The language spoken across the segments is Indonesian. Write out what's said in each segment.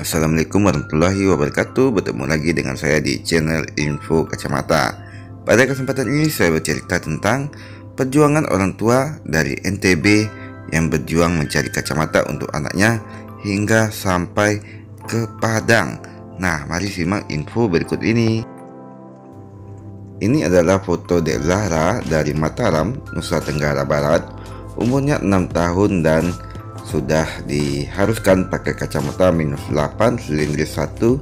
Assalamualaikum warahmatullahi wabarakatuh. Bertemu lagi dengan saya di channel Info Kacamata. Pada kesempatan ini saya bercerita tentang perjuangan orang tua dari NTB yang berjuang mencari kacamata untuk anaknya hingga sampai ke Padang. Nah, mari simak info berikut ini. Ini adalah foto Dek Zahra dari Mataram, Nusa Tenggara Barat. Umurnya 6 tahun dan sudah diharuskan pakai kacamata -8 silindris 1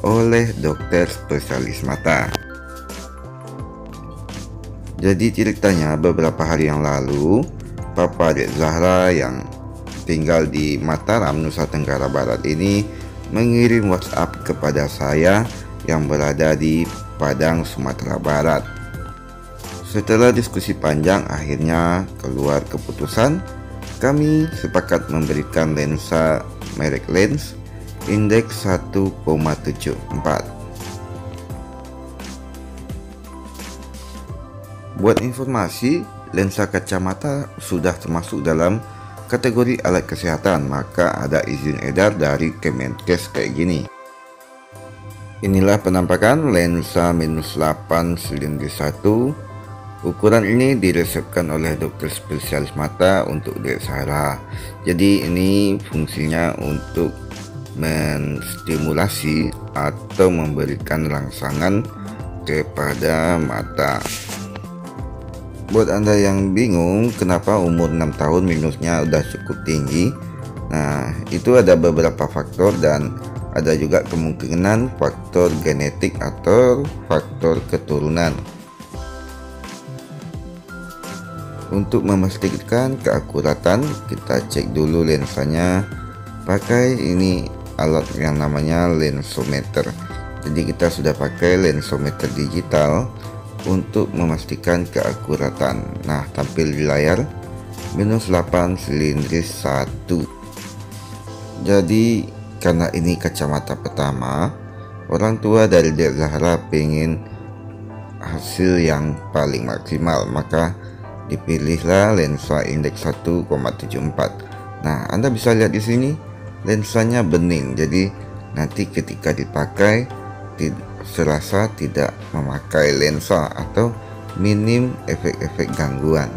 oleh dokter spesialis mata. Jadi ceritanya beberapa hari yang lalu Papa Dek Zahra yang tinggal di Mataram, Nusa Tenggara Barat ini mengirim WhatsApp kepada saya yang berada di Padang, Sumatera Barat. Setelah diskusi panjang, akhirnya keluar keputusan kami sepakat memberikan lensa merek Lens indeks 1,74. Buat informasi, lensa kacamata sudah termasuk dalam kategori alat kesehatan, maka ada izin edar dari Kemenkes kayak gini. Inilah penampakan lensa -8 silindris 1. Ukuran ini diresepkan oleh dokter spesialis mata untuk Dek Zahra. Jadi ini fungsinya untuk menstimulasi atau memberikan rangsangan kepada mata. Buat Anda yang bingung kenapa umur 6 tahun minusnya udah cukup tinggi, nah itu ada beberapa faktor dan ada juga kemungkinan faktor genetik atau faktor keturunan. Untuk memastikan keakuratan, kita cek dulu lensanya pakai ini alat yang namanya lensometer. Jadi kita sudah pakai lensometer digital untuk memastikan keakuratan. Nah, tampil di layar -8 silindris 1. Jadi karena ini kacamata pertama, orang tua dari Dek Zahra pengen hasil yang paling maksimal, maka dipilihlah lensa indeks 1,74. Nah, Anda bisa lihat di sini lensanya bening, jadi nanti ketika dipakai serasa tidak memakai lensa atau minim efek-efek gangguan.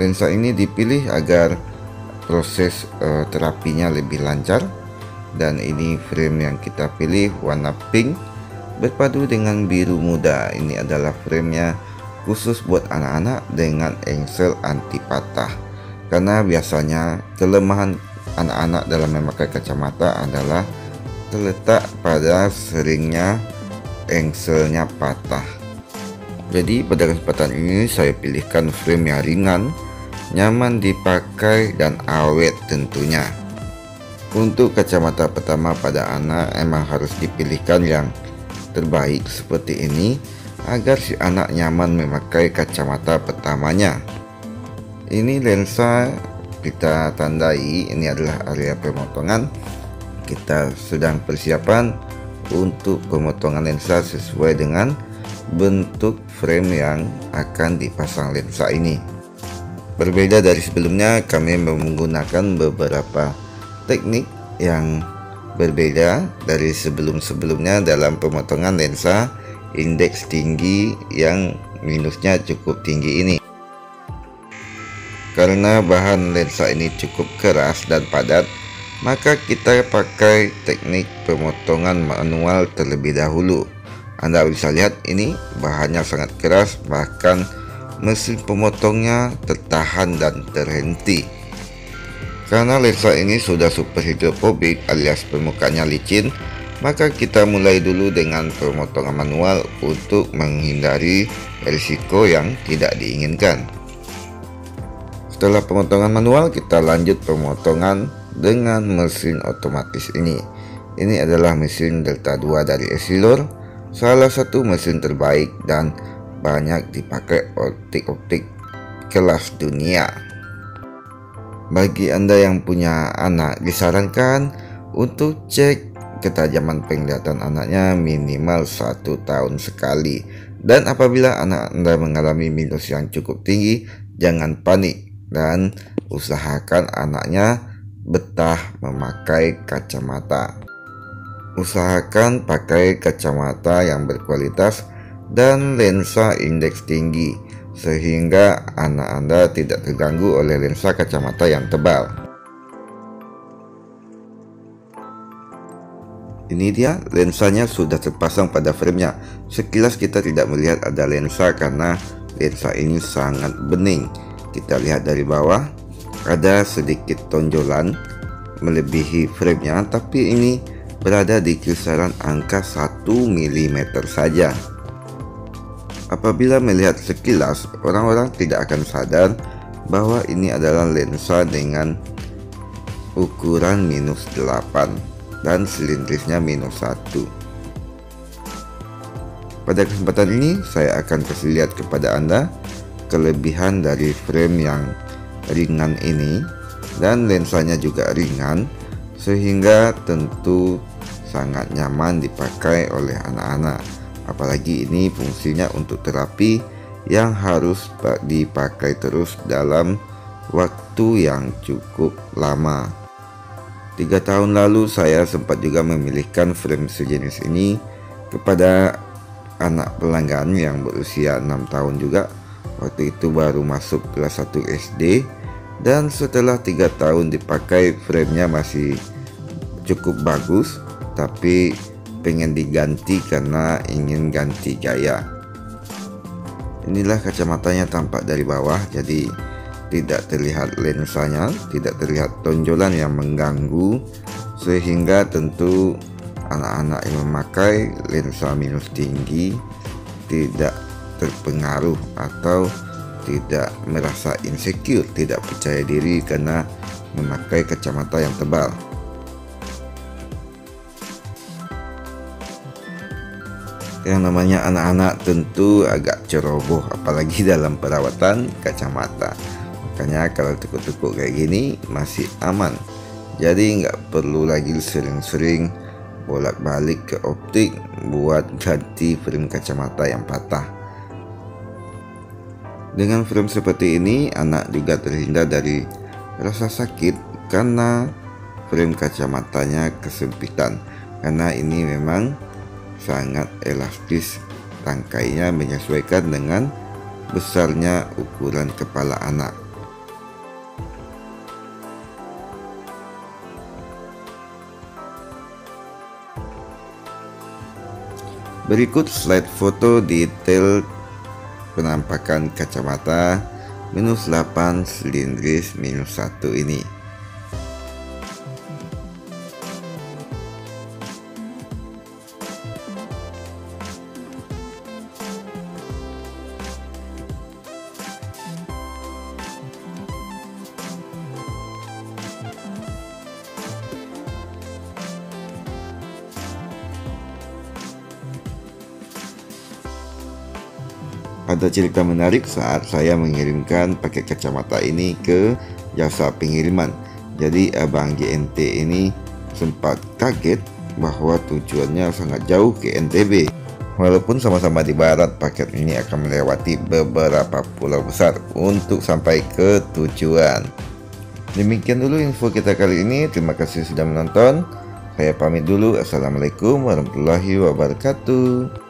Lensa ini dipilih agar proses terapinya lebih lancar, dan ini frame yang kita pilih warna pink berpadu dengan biru muda. Ini adalah framenya khusus buat anak-anak dengan engsel anti patah, karena biasanya kelemahan anak-anak dalam memakai kacamata adalah terletak pada seringnya engselnya patah. Jadi pada kesempatan ini saya pilihkan frame yang ringan, nyaman dipakai dan awet tentunya. Untuk kacamata pertama pada anak emang harus dipilihkan yang terbaik seperti ini agar si anak nyaman memakai kacamata pertamanya. Ini lensa kita tandai, ini adalah area pemotongan. Kita sedang persiapan untuk pemotongan lensa sesuai dengan bentuk frame yang akan dipasang lensa ini. Berbeda dari sebelumnya, kami menggunakan beberapa teknik yang berbeda dari sebelum-sebelumnya dalam pemotongan lensa indeks tinggi yang minusnya cukup tinggi ini. Karena bahan lensa ini cukup keras dan padat, maka kita pakai teknik pemotongan manual terlebih dahulu. Anda bisa lihat ini bahannya sangat keras, bahkan mesin pemotongnya tertahan dan terhenti. Karena lensa ini sudah super hidrofobik alias permukaannya licin, maka kita mulai dulu dengan pemotongan manual untuk menghindari risiko yang tidak diinginkan. Setelah pemotongan manual, kita lanjut pemotongan dengan mesin otomatis ini. Ini adalah mesin Delta 2 dari Essilor, salah satu mesin terbaik dan banyak dipakai optik-optik kelas dunia. Bagi Anda yang punya anak, disarankan untuk cek ketajaman penglihatan anaknya minimal 1 tahun sekali. Dan apabila anak Anda mengalami minus yang cukup tinggi, jangan panik dan usahakan anaknya betah memakai kacamata. Usahakan pakai kacamata yang berkualitas dan lensa indeks tinggi, sehingga anak Anda tidak terganggu oleh lensa kacamata yang tebal. Ini dia lensanya sudah terpasang pada framenya. Sekilas kita tidak melihat ada lensa karena lensa ini sangat bening. Kita lihat dari bawah, ada sedikit tonjolan melebihi framenya, tapi ini berada di kisaran angka 1 mm saja. Apabila melihat sekilas, orang-orang tidak akan sadar bahwa ini adalah lensa dengan ukuran -8 dan silindrisnya -1. Pada kesempatan ini saya akan kasih lihat kepada Anda kelebihan dari frame yang ringan ini, dan lensanya juga ringan, sehingga tentu sangat nyaman dipakai oleh anak-anak. Apalagi ini fungsinya untuk terapi yang harus dipakai terus dalam waktu yang cukup lama. 3 tahun lalu saya sempat juga memilihkan frame sejenis ini kepada anak pelanggan yang berusia 6 tahun juga. Waktu itu baru masuk kelas 1 SD, dan setelah 3 tahun dipakai framenya masih cukup bagus, tapi pengen diganti karena ingin ganti gaya. Inilah kacamatanya tampak dari bawah, jadi tidak terlihat lensanya, tidak terlihat tonjolan yang mengganggu, sehingga tentu anak-anak yang memakai lensa minus tinggi tidak terpengaruh atau tidak merasa insecure, tidak percaya diri karena memakai kacamata yang tebal. Yang namanya anak-anak tentu agak ceroboh, apalagi dalam perawatan kacamata. Makanya kalau tekuk-tekuk kayak gini masih aman, jadi nggak perlu lagi sering-sering bolak-balik ke optik buat ganti frame kacamata yang patah. Dengan frame seperti ini, anak juga terhindar dari rasa sakit karena frame kacamatanya kesempitan, karena ini memang sangat elastis, tangkainya menyesuaikan dengan besarnya ukuran kepala anak. Berikut slide foto detail penampakan kacamata -8 silindris -1 ini. Ada cerita menarik saat saya mengirimkan paket kacamata ini ke jasa pengiriman. Jadi abang JNT ini sempat kaget bahwa tujuannya sangat jauh ke NTB. Walaupun sama-sama di barat, paket ini akan melewati beberapa pulau besar untuk sampai ke tujuan. Demikian dulu info kita kali ini. Terima kasih sudah menonton. Saya pamit dulu. Assalamualaikum warahmatullahi wabarakatuh.